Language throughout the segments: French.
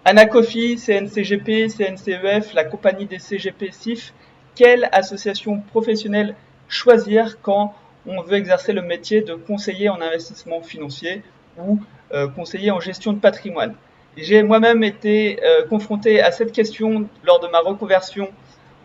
Anacofi, CNCGP, CNCEF, la compagnie des CGP SIF, quelle association professionnelle choisir quand on veut exercer le métier de conseiller en investissement financier ou conseiller en gestion de patrimoine? J'ai moi-même été confronté à cette question lors de ma reconversion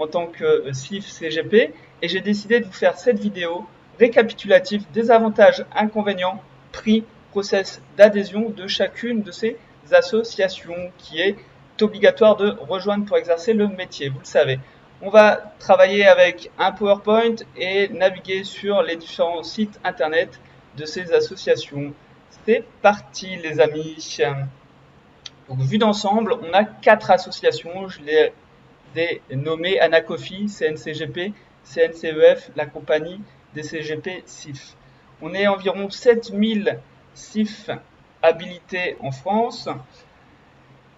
en tant que SIF CGP et j'ai décidé de vous faire cette vidéo récapitulative des avantages, inconvénients, prix, process d'adhésion de chacune de ces associations qui est obligatoire de rejoindre pour exercer le métier, vous le savez. On va travailler avec un PowerPoint et naviguer sur les différents sites internet de ces associations. C'est parti les amis. Donc vu d'ensemble, on a 4 associations, je les ai nommées Anacofi, CNCGP, CNCEF, la compagnie des CGP SIF. On est environ 7000 SIF habilités en France.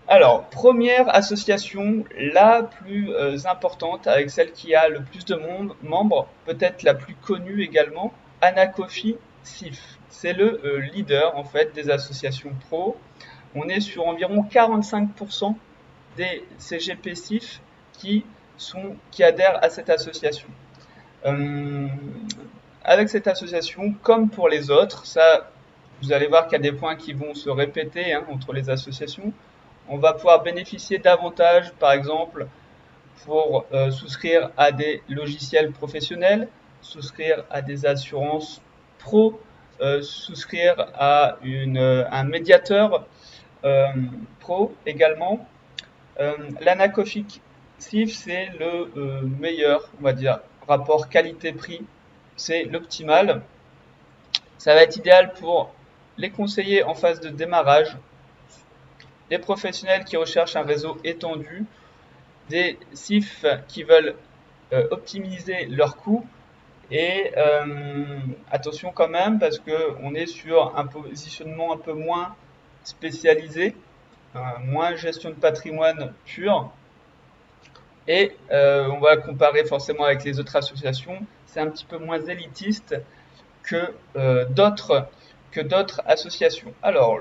Alors, première association, la plus importante, avec celle qui a le plus de membres, peut-être la plus connue également, Anacofi SIF. C'est le leader en fait des associations pro. On est sur environ 45% des CGP SIF qui adhèrent à cette association. Euh, Avec cette association, comme pour les autres, ça, vous allez voir qu'il y a des points qui vont se répéter entre les associations. On va pouvoir bénéficier davantage, par exemple, pour souscrire à des logiciels professionnels, souscrire à des assurances pro, souscrire à un médiateur pro également. L'Anacofic SIF, c'est le meilleur, on va dire, rapport qualité-prix. C'est l'optimal. Ça va être idéal pour les conseillers en phase de démarrage, les professionnels qui recherchent un réseau étendu, des SIF qui veulent optimiser leurs coûts et attention quand même parce qu'on est sur un positionnement un peu moins spécialisé, moins gestion de patrimoine pure et on va comparer forcément avec les autres associations, c'est un petit peu moins élitiste que d'autres associations. Alors,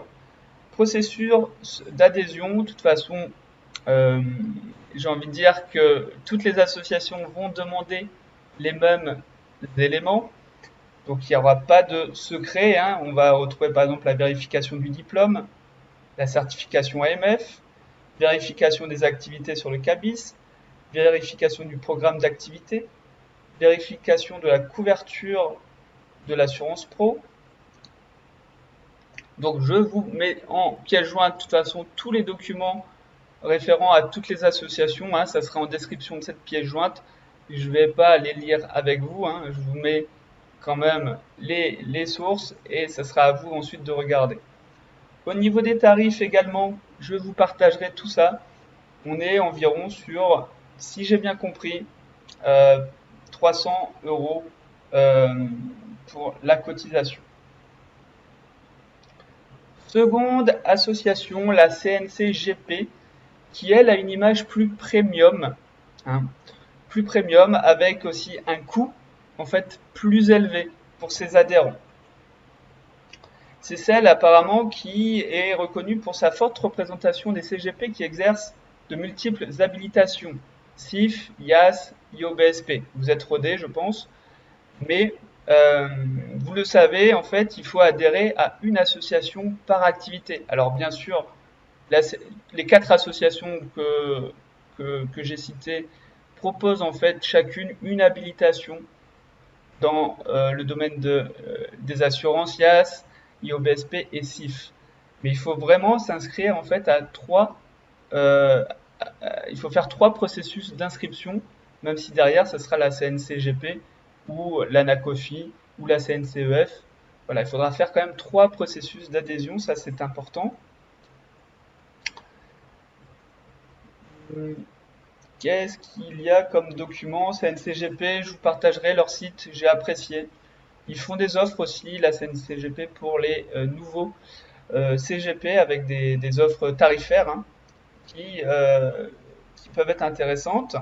processus d'adhésion, de toute façon, euh, j'ai envie de dire que toutes les associations vont demander les mêmes éléments. Donc, il n'y aura pas de secret. On va retrouver par exemple la vérification du diplôme, la certification AMF, vérification des activités sur le CABIS, vérification du programme d'activité, vérification de la couverture de l'assurance pro. Donc, je vous mets en pièce jointe de toute façon tous les documents référents à toutes les associations. Ça sera en description de cette pièce jointe. Je ne vais pas les lire avec vous. Je vous mets quand même les sources et ce sera à vous ensuite de regarder. Au niveau des tarifs également, je vous partagerai tout ça. On est environ sur, si j'ai bien compris, 300 € pour la cotisation. Seconde association, la CNCGP, qui elle a une image plus premium, plus premium avec aussi un coût en fait plus élevé pour ses adhérents. C'est celle apparemment qui est reconnue pour sa forte représentation des CGP qui exercent de multiples habilitations, SIF, IAS, IOBSP. Vous êtes rodés, je pense, mais vous le savez, en fait, il faut adhérer à une association par activité. Alors bien sûr, les 4 associations que j'ai citées proposent en fait chacune une habilitation dans le domaine des assurances IAS, IOBSP et SIF. Mais il faut vraiment s'inscrire en fait à il faut faire 3 processus d'inscription, même si derrière ce sera la CNCGP ou l'Anacofi ou la CNCEF. Voilà, il faudra faire quand même 3 processus d'adhésion, ça c'est important. Qu'est-ce qu'il y a comme document CNCGP, je vous partagerai leur site, j'ai apprécié. Ils font des offres aussi, la CNCGP, pour les nouveaux CGP avec des offres tarifaires qui peuvent être intéressantes.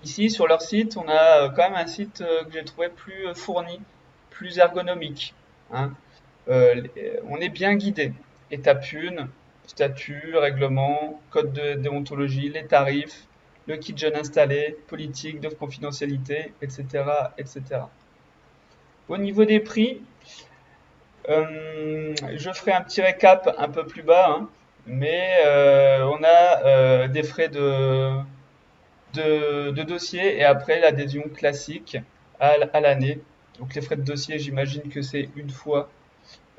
Ici, sur leur site, on a quand même un site que j'ai trouvé plus fourni, plus ergonomique. On est bien guidé. Étape 1, statut, règlement, code de déontologie, les tarifs, le kit jeune installé, politique de confidentialité, etc., etc. Au niveau des prix, je ferai un petit récap un peu plus bas, hein, mais on a des frais de dossier et après l'adhésion classique à l'année. Donc les frais de dossier, j'imagine que c'est une fois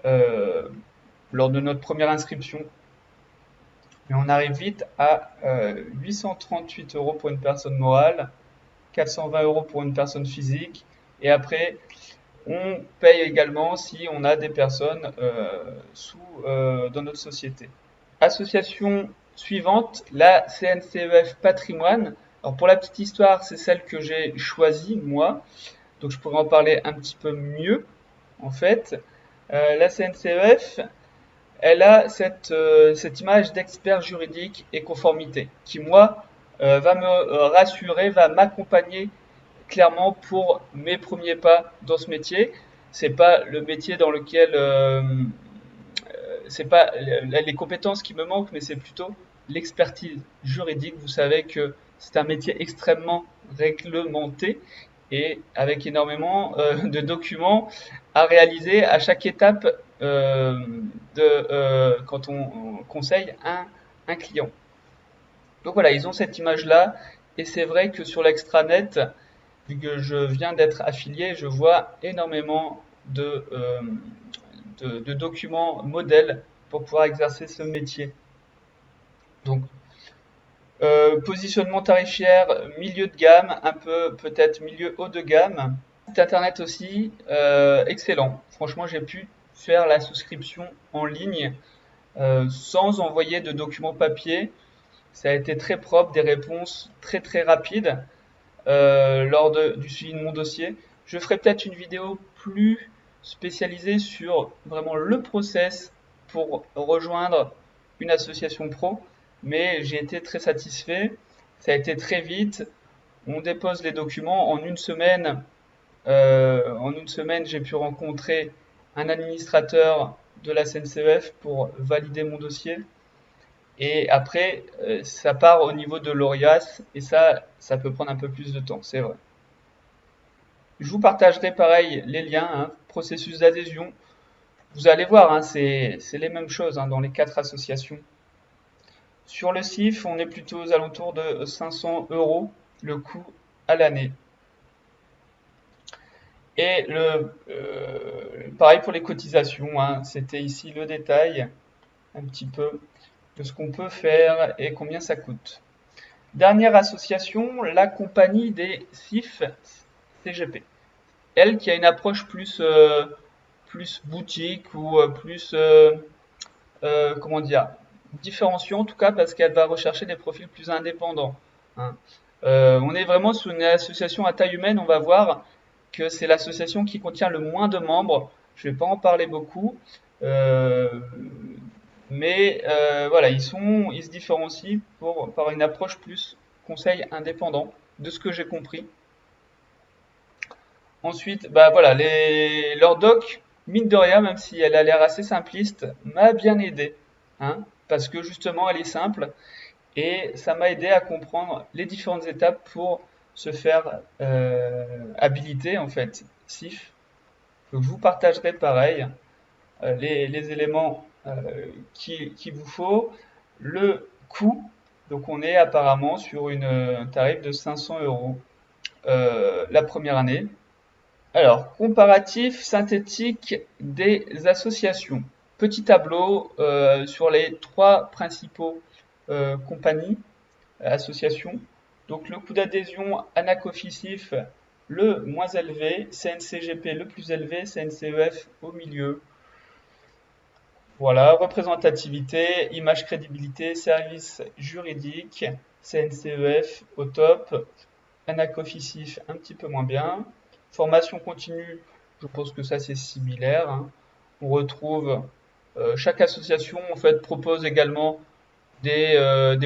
euh, lors de notre première inscription. Mais on arrive vite à 838 euros pour une personne morale, 420 euros pour une personne physique. Et après, on paye également si on a des personnes dans notre société. Association suivante, la CNCEF Patrimoine. Alors pour la petite histoire, c'est celle que j'ai choisie moi, donc je pourrais en parler un petit peu mieux en fait. La CNCEF, elle a cette image d'expert juridique et conformité qui moi va me rassurer, va m'accompagner clairement pour mes premiers pas dans ce métier. C'est pas le métier dans lequel c'est pas les compétences qui me manquent, mais c'est plutôt l'expertise juridique. Vous savez que c'est un métier extrêmement réglementé et avec énormément de documents à réaliser à chaque étape quand on conseille un client. Donc voilà, ils ont cette image-là et c'est vrai que sur l'extranet, vu que je viens d'être affilié, je vois énormément de documents modèles pour pouvoir exercer ce métier. Donc, positionnement tarifaire, milieu de gamme, un peu peut-être milieu haut de gamme. Site internet aussi, excellent. Franchement, j'ai pu faire la souscription en ligne sans envoyer de documents papier. Ça a été très propre, des réponses très très rapides lors du suivi de mon dossier. Je ferai peut-être une vidéo plus spécialisée sur vraiment le process pour rejoindre une association pro, mais j'ai été très satisfait. Ça a été très vite. On dépose les documents en une semaine. J'ai pu rencontrer un administrateur de la CNCEF pour valider mon dossier. Et après, ça part au niveau de l'ORIAS et ça peut prendre un peu plus de temps, c'est vrai. Je vous partagerai pareil les liens, hein, processus d'adhésion. Vous allez voir, hein, c'est les mêmes choses hein, dans les 4 associations. Sur le CIF, on est plutôt aux alentours de 500 euros le coût à l'année. Et pareil pour les cotisations, hein, c'était ici le détail un petit peu de ce qu'on peut faire et combien ça coûte. Dernière association, la compagnie des CIF CGP. Elle qui a une approche plus boutique ou comment dire, différenciée en tout cas parce qu'elle va rechercher des profils plus indépendants, hein. On est vraiment sur une association à taille humaine, on va voir que c'est l'association qui contient le moins de membres. Je ne vais pas en parler beaucoup, euh, mais voilà, ils se différencient par une approche plus conseil indépendant, de ce que j'ai compris. Ensuite, bah voilà, leur doc, mine de rien, même si elle a l'air assez simpliste, m'a bien aidé, hein, parce que justement, elle est simple et ça m'a aidé à comprendre les différentes étapes pour se faire habiliter en fait, SIF. Donc, je vous partagerai pareil les éléments qu'il vous faut, le coût. Donc, on est apparemment sur un tarif de 500 euros la première année. Alors, comparatif synthétique des associations. Petit tableau sur les 3 principaux compagnies, associations. Donc, le coût d'adhésion Anacoficif, le moins élevé, CNCGP le plus élevé, CNCEF au milieu. Voilà, représentativité, image crédibilité, service juridique, CNCEF au top, Anacoficif un petit peu moins bien. Formation continue, je pense que ça c'est similaire, hein. On retrouve chaque association en fait propose également des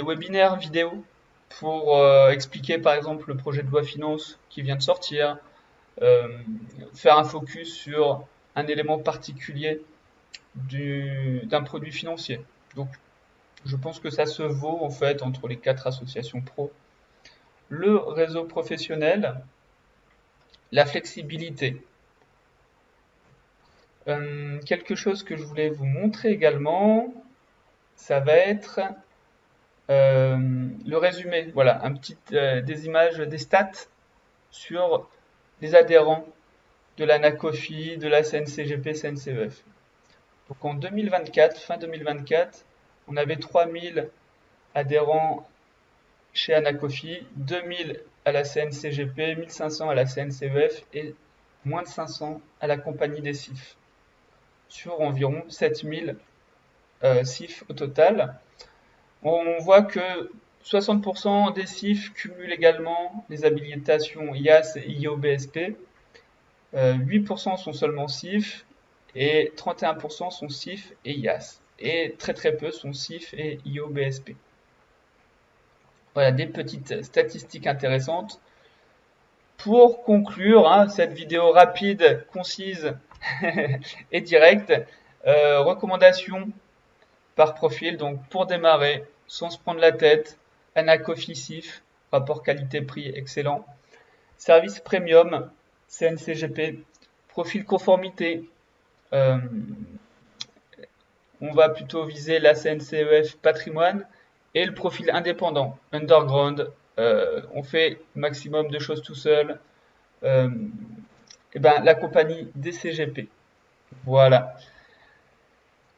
webinaires vidéo pour expliquer par exemple le projet de loi finance qui vient de sortir, euh, faire un focus sur un élément particulier d'un produit financier. Donc Je pense que ça se vaut en fait entre les 4 associations pro. Le réseau professionnel, la flexibilité. Quelque chose que je voulais vous montrer également, ça va être le résumé. Voilà, des images, des stats sur les adhérents de la NACOFI, de la CNCGP, CNCEF. Donc en 2024, fin 2024, on avait 3000 adhérents chez Anacofi, 2000 à la CNCGP, 1500 à la CNCEF et moins de 500 à la compagnie des CIF, sur environ 7000 CIF au total. On voit que 60% des CIF cumulent également les habilitations IAS et IOBSP, 8% sont seulement CIF et 31% sont CIF et IAS. Et très très peu sont CIF et IOBSP. Voilà des petites statistiques intéressantes. Pour conclure cette vidéo rapide, concise et directe, recommandations par profil. Donc pour démarrer, sans se prendre la tête, Anacofi CIF, rapport qualité-prix excellent. Service premium, CNCGP, profil conformité. On va plutôt viser la CNCEF patrimoine et le profil indépendant, underground. On fait maximum de choses tout seul. La compagnie DCGP. Voilà.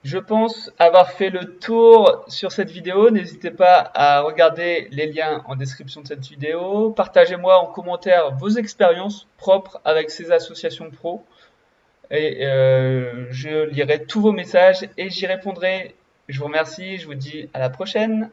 Je pense avoir fait le tour sur cette vidéo. N'hésitez pas à regarder les liens en description de cette vidéo. Partagez-moi en commentaire vos expériences propres avec ces associations pro. Et je lirai tous vos messages et j'y répondrai. Je vous remercie. Je vous dis à la prochaine.